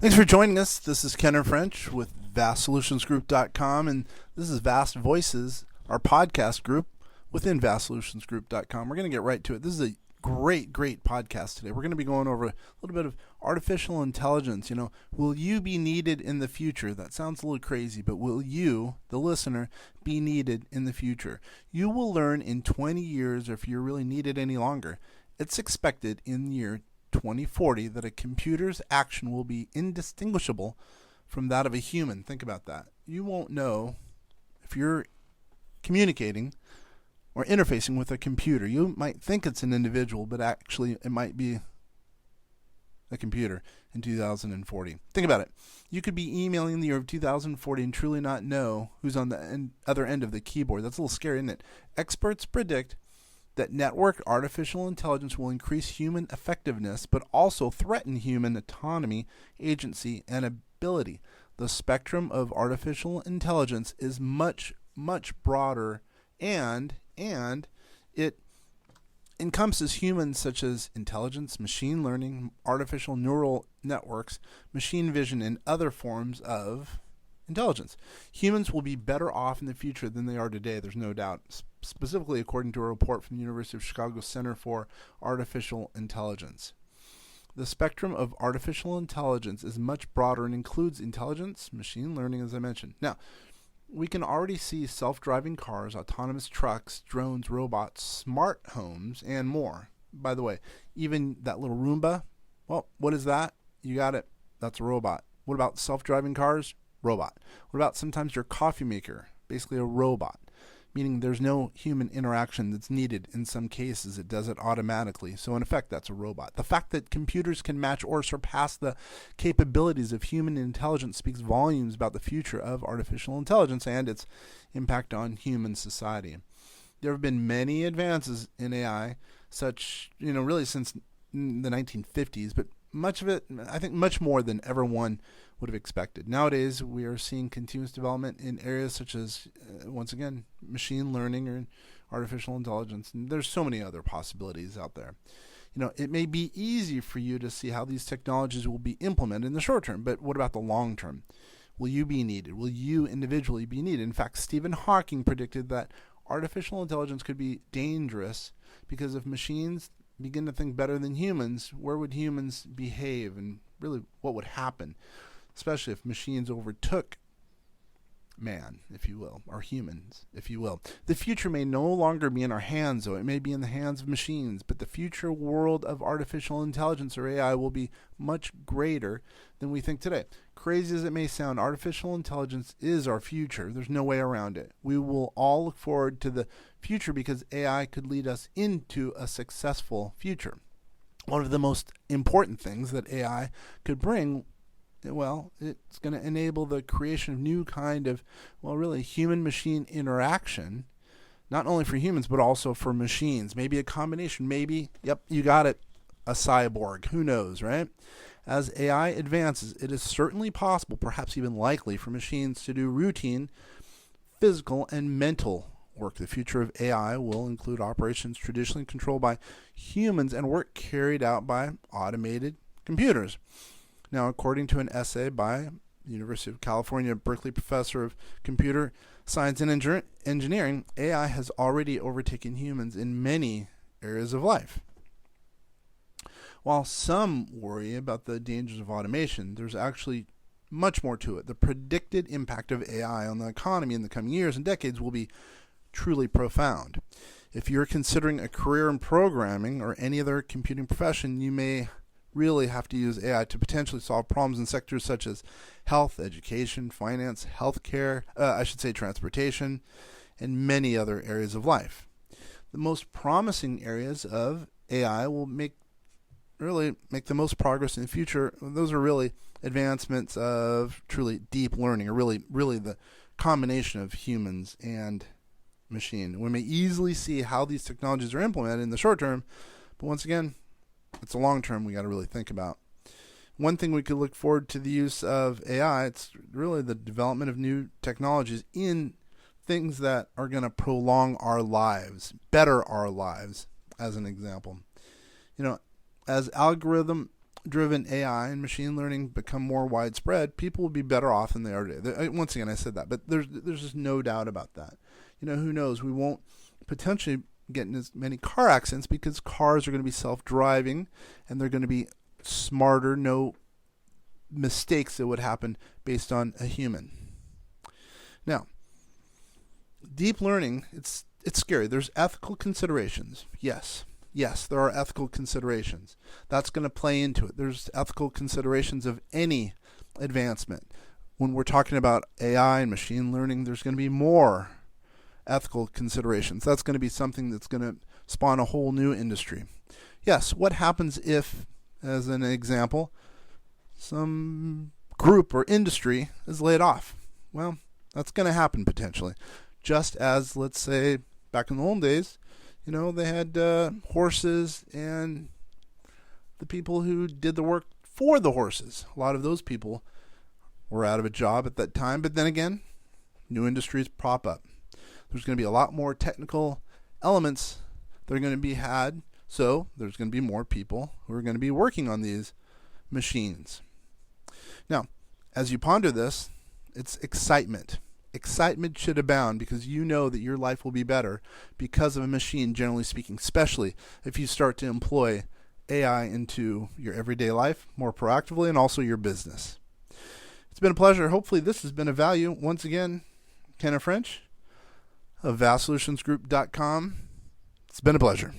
Thanks for joining us. This is Kenner French with VastSolutionsGroup.com, and this is Vast Voices, our podcast group within VastSolutionsGroup.com. We're going to get right to it. This is a great podcast today. We're going to be going over a little bit of artificial intelligence. Will you be needed in the future? That sounds a little crazy, but will you, the listener, be needed in the future? You will learn in 20 years, or if you're really needed any longer. It's expected in the year 2040 that a computer's action will be indistinguishable from that of a human. Think about that. You won't know if you're communicating or interfacing with a computer. You might think it's an individual, but actually it might be a computer in 2040. Think about it. You could be emailing in the year of 2040 and truly not know who's on the other end of the keyboard. That's a little scary, isn't it? Experts predict that network artificial intelligence will increase human effectiveness, but also threaten human autonomy, agency, and ability. The spectrum of artificial intelligence is much broader, and it encompasses humans such as intelligence, machine learning, artificial neural networks, machine vision, and other forms of intelligence. Humans will be better off in the future than they are today, there's no doubt, specifically according to a report from the University of Chicago Center for Artificial Intelligence. The spectrum of artificial intelligence is much broader and includes intelligence, machine learning, as I mentioned. Now, we can already see self-driving cars, autonomous trucks, drones, robots, smart homes, and more. By the way, even that little Roomba, well, what is that? You got it. That's a robot. What about self-driving cars? Robot. What about sometimes your coffee maker? Basically a robot, meaning there's no human interaction that's needed. In some cases, it does it automatically. So in effect, that's a robot. The fact that computers can match or surpass the capabilities of human intelligence speaks volumes about the future of artificial intelligence and its impact on human society. There have been many advances in AI, really since the 1950s, but much of it, I think much more than everyone would have expected. Nowadays, we are seeing continuous development in areas such as, once again, machine learning or artificial intelligence. And there's so many other possibilities out there. It may be easy for you to see how these technologies will be implemented in the short term, but what about the long term? Will you be needed? Will you individually be needed? In fact, Stephen Hawking predicted that artificial intelligence could be dangerous because if machines begin to think better than humans, where would humans behave, and really what would happen, especially if machines overtook man, if you will, or humans, if you will. The future may no longer be in our hands, though. It may be in the hands of machines, but the future world of artificial intelligence, or AI, will be much greater than we think today. Crazy as it may sound, artificial intelligence is our future. There's no way around it. We will all look forward to the future because AI could lead us into a successful future. One of the most important things that AI could bring, well, it's going to enable the creation of new kind of, really human-machine interaction, not only for humans, but also for machines. Maybe a combination. Maybe, yep, you got it, a cyborg. Who knows, right? As AI advances, it is certainly possible, perhaps even likely, for machines to do routine, physical, and mental work. The future of AI will include operations traditionally controlled by humans and work carried out by automated computers. Now, according to an essay by the University of California, Berkeley professor of computer science and engineering, AI has already overtaken humans in many areas of life. While some worry about the dangers of automation, there's actually much more to it. The predicted impact of AI on the economy in the coming years and decades will be truly profound. If you're considering a career in programming or any other computing profession, you may really have to use AI to potentially solve problems in sectors such as health, education, finance, healthcare, transportation, and many other areas of life. The most promising areas of AI will make the most progress in the future. Those are really advancements of truly deep learning, or really the combination of humans and machine. We may easily see how these technologies are implemented in the short term, but once again, it's a long term we got to really think about. One thing we could look forward to the use of AI, it's really the development of new technologies in things that are going to prolong our lives, better our lives, as an example. As algorithm driven AI and machine learning become more widespread, people will be better off than they are today. Once again, I said that, but there's just no doubt about that. Who knows? We won't potentially get in as many car accidents because cars are going to be self-driving and they're going to be smarter. No mistakes that would happen based on a human. Now, deep learning, it's scary. There's ethical considerations. Yes, there are ethical considerations. That's going to play into it. There's ethical considerations of any advancement. When we're talking about AI and machine learning, there's going to be more ethical considerations. That's going to be something that's going to spawn a whole new industry. Yes, what happens if, as an example, some group or industry is laid off? Well, that's going to happen potentially. Just as, let's say, back in the old days, they had horses and the people who did the work for the horses. A lot of those people were out of a job at that time. But then again, new industries pop up. There's going to be a lot more technical elements that are going to be had. So there's going to be more people who are going to be working on these machines. Now, as you ponder this, it's excitement. Excitement should abound because you know that your life will be better because of a machine, generally speaking, especially if you start to employ AI into your everyday life more proactively and also your business. It's been a pleasure. Hopefully this has been of value. Once again, Kenneth French of VastSolutionsGroup.com. It's been a pleasure.